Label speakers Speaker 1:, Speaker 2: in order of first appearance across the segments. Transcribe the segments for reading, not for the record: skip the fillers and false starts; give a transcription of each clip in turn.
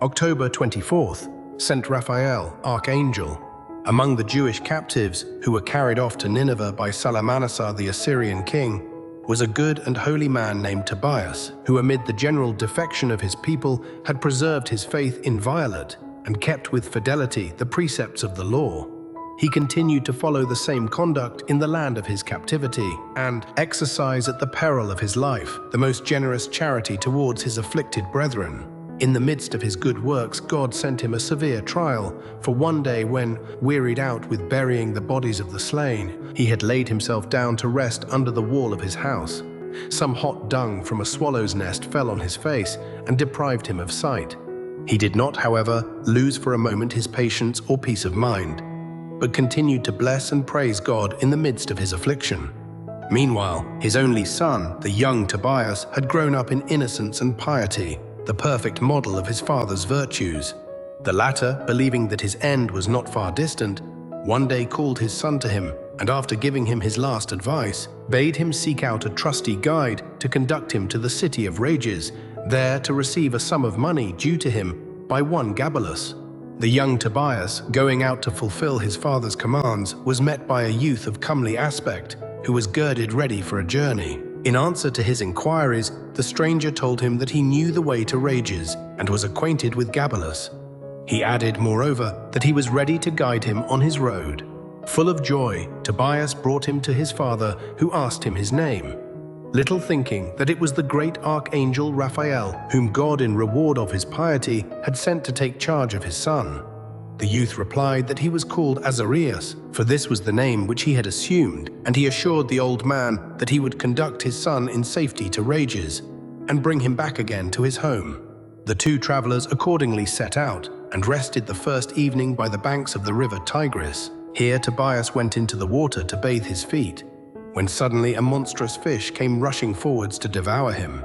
Speaker 1: October 24th, Saint Raphael, Archangel. Among the Jewish captives who were carried off to Nineveh by Salmanassar the Assyrian king was a good and holy man named Tobias, who amid the general defection of his people had preserved his faith inviolate and kept with fidelity the precepts of the law. He continued to follow the same conduct in the land of his captivity and exercise at the peril of his life the most generous charity towards his afflicted brethren. In the midst of his good works, God sent him a severe trial, for one day when, wearied out with burying the bodies of the slain, he had laid himself down to rest under the wall of his house. Some hot dung from a swallow's nest fell on his face and deprived him of sight. He did not, however, lose for a moment his patience or peace of mind, but continued to bless and praise God in the midst of his affliction. Meanwhile, his only son, the young Tobias, had grown up in innocence and piety, the perfect model of his father's virtues. The latter, believing that his end was not far distant, one day called his son to him, and after giving him his last advice, bade him seek out a trusty guide to conduct him to the city of Rages, there to receive a sum of money due to him by one Gabelus. The young Tobias, going out to fulfill his father's commands, was met by a youth of comely aspect, who was girded ready for a journey. In answer to his inquiries, the stranger told him that he knew the way to Rages and was acquainted with Gabelus. He added, moreover, that he was ready to guide him on his road. Full of joy, Tobias brought him to his father, who asked him his name, little thinking that it was the great Archangel Raphael, whom God, in reward of his piety, had sent to take charge of his son. The youth replied that he was called Azarias, for this was the name which he had assumed, and he assured the old man that he would conduct his son in safety to Rages and bring him back again to his home. The two travelers accordingly set out and rested the first evening by the banks of the river Tigris. Here Tobias went into the water to bathe his feet, when suddenly a monstrous fish came rushing forwards to devour him.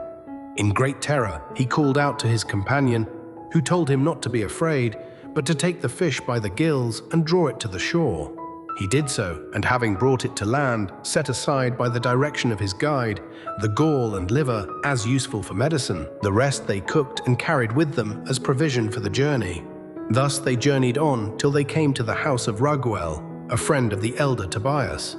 Speaker 1: In great terror, he called out to his companion, who told him not to be afraid, but to take the fish by the gills and draw it to the shore. He did so, and having brought it to land, set aside by the direction of his guide the gall and liver as useful for medicine. The rest they cooked and carried with them as provision for the journey. Thus they journeyed on till they came to the house of Raphael, a friend of the elder Tobias.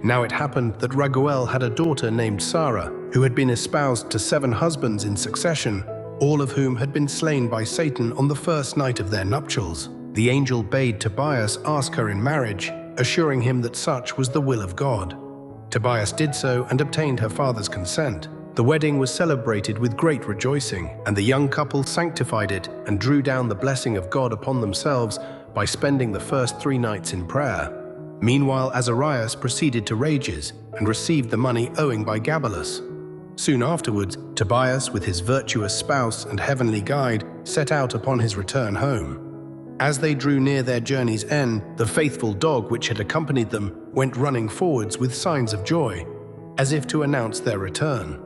Speaker 1: Now it happened that Raphael had a daughter named Sarah, who had been espoused to 7 husbands in succession, all of whom had been slain by Satan on the first night of their nuptials. The angel bade Tobias ask her in marriage, assuring him that such was the will of God. Tobias did so and obtained her father's consent. The wedding was celebrated with great rejoicing, and the young couple sanctified it and drew down the blessing of God upon themselves by spending the first 3 nights in prayer. Meanwhile, Azarias proceeded to Rages and received the money owing by Gabelus. Soon afterwards, Tobias, with his virtuous spouse and heavenly guide, set out upon his return home. As they drew near their journey's end, the faithful dog which had accompanied them went running forwards with signs of joy, as if to announce their return.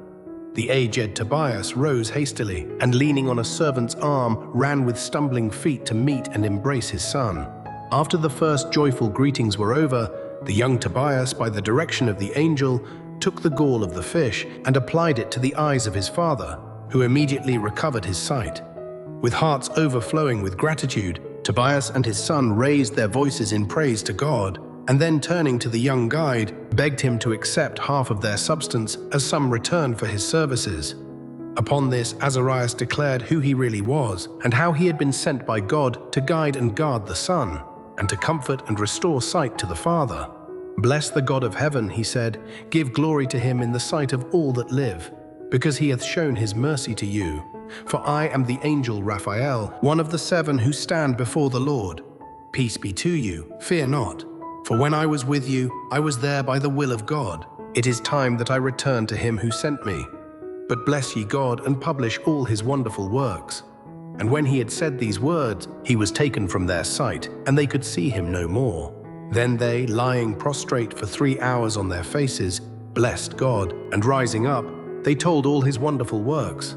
Speaker 1: The aged Tobias rose hastily, and leaning on a servant's arm, ran with stumbling feet to meet and embrace his son. After the first joyful greetings were over, the young Tobias, by the direction of the angel, took the gall of the fish and applied it to the eyes of his father, who immediately recovered his sight. With hearts overflowing with gratitude, Tobias and his son raised their voices in praise to God, and then turning to the young guide, begged him to accept half of their substance as some return for his services. Upon this, Azarias declared who he really was, and how he had been sent by God to guide and guard the son, and to comfort and restore sight to the father. "Bless the God of heaven," he said, "give glory to him in the sight of all that live, because he hath shown his mercy to you. For I am the angel Raphael, one of the 7 who stand before the Lord. Peace be to you, fear not. For when I was with you, I was there by the will of God. It is time that I return to him who sent me. But bless ye God and publish all his wonderful works." And when he had said these words, he was taken from their sight, and they could see him no more. Then they, lying prostrate for 3 hours on their faces, blessed God, and rising up, they told all his wonderful works.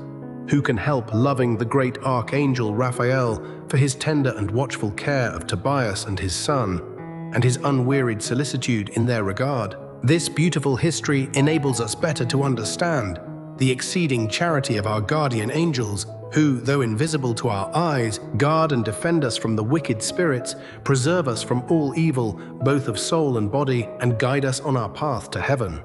Speaker 1: Who can help loving the great Archangel Raphael for his tender and watchful care of Tobias and his son, and his unwearied solicitude in their regard? This beautiful history enables us better to understand the exceeding charity of our guardian angels who, though invisible to our eyes, guard and defend us from the wicked spirits, preserve us from all evil, both of soul and body, and guide us on our path to heaven.